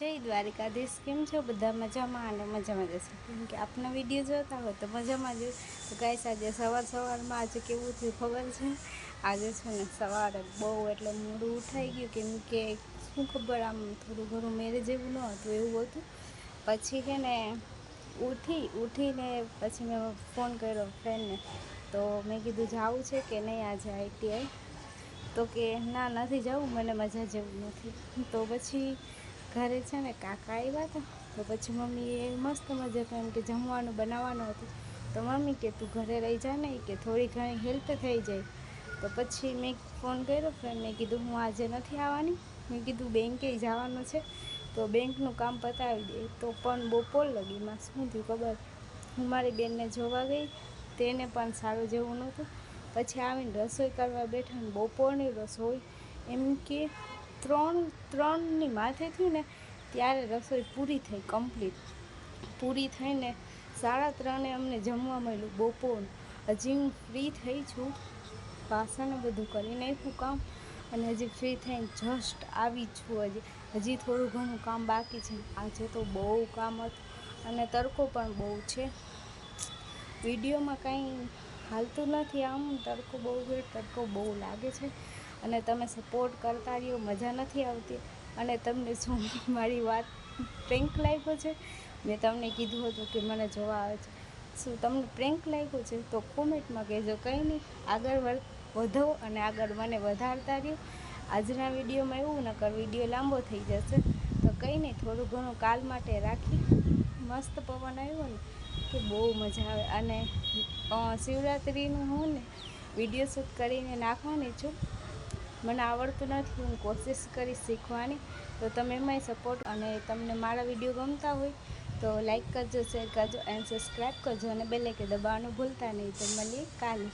જય દ્વારિકાધીશ, કેમ છો બધા? મજામાં અને મજામાં જશે. કેમ કે આપના વિડીયો જોતા હોય તો મજામાં જ. તો ગાઈસ, આજે સવારમાં આજે કેવું થયું ખબર છે? આજે છે ને સવારે બહુ એટલે મોડું ઉઠાઈ ગયું, કેમ કે શું ખબર, આમ થોડું ઘણું મેરેજ જેવું ન હતું એવું હતું. પછી છે ને ઉઠીને પછી મેં ફોન કર્યો ફ્રેન્ડને. તો મેં કીધું જવું છે કે નહીં આજે ITI? તો કે ના, નથી જવું, મને મજા જેવું નથી. તો પછી ઘરે છે ને કાકા આવ્યા હતા. તો પછી મમ્મીએ મસ્ત મજા તો એમ કે જમવાનું બનાવવાનું હતું. તો મમ્મી કે તું ઘરે રહી જા ને, કે થોડી ઘણી હેલ્પ થઈ જાય. તો પછી મેં ફોન કર્યો ફ્રેન્ડને, કીધું હું આજે નથી આવવાની, મેં કીધું બેંકે જવાનું છે તો બેંકનું કામ પતાવી દે. તો પણ બપોર લગીમાં શું થયું ખબર, હું મારી બેનને જોવા ગઈ, તેને પણ સારું જેવું નહોતું. પછી આવીને રસોઈ કરવા બેઠા ને બપોરની રસોઈ એમ કે ત્રણની માથે થયું ને ત્યારે રસોઈ પૂરી થઈ, કમ્પ્લીટ પૂરી થઈને 3:30 અમને જમવા મળ્યું બપોર. હજી હું ફ્રી થઈ છું, વાસણ બધું કરી નાખ્યું કામ, અને હજી ફ્રી થઈને જસ્ટ આવી છું. હજી થોડું ઘણું કામ બાકી છે. આજે તો બહુ કામ હતું અને તડકો પણ બહુ છે. વિડીયોમાં કાંઈ હાલતું નથી, આમ તડકો બહુ લાગે છે. અને તમે સપોર્ટ કરતા રહ્યો, મજા નથી આવતી. અને તમને શું મારી વાત પ્રેન્ક લાગ્યો છે? મેં તમને કીધું હતું કે મને જોવા આવે છે, શું તમને પ્રેન્ક લાગ્યો છે? તો કોમેન્ટમાં કહેજો. કંઈ નહીં, આગળ વધો અને આગળ મને વધારતા રહ્યો. આજના વિડીયોમાં એવું નકર વિડીયો લાંબો થઈ જશે. તો કંઈ નહીં, થોડું ઘણું કાલ માટે રાખી. મસ્ત પવન આવ્યો ને કે બહુ મજા આવે. અને શિવરાત્રિનું હું ને વિડીયો શૂટ કરીને નાખવાની છું. મને આવડતું નથી, હું કોશિશ કરીશ શીખવાની. તો તમે એમાંય સપોર્ટ, અને તમને મારા વિડીયો ગમતા હોય તો લાઈક કરજો, શેર કરજો એન્ડ સબસ્ક્રાઈબ કરજો, અને બેલ આઇકન દબાવવાનું ભૂલતા નહીં. તો મળીએ કાલે.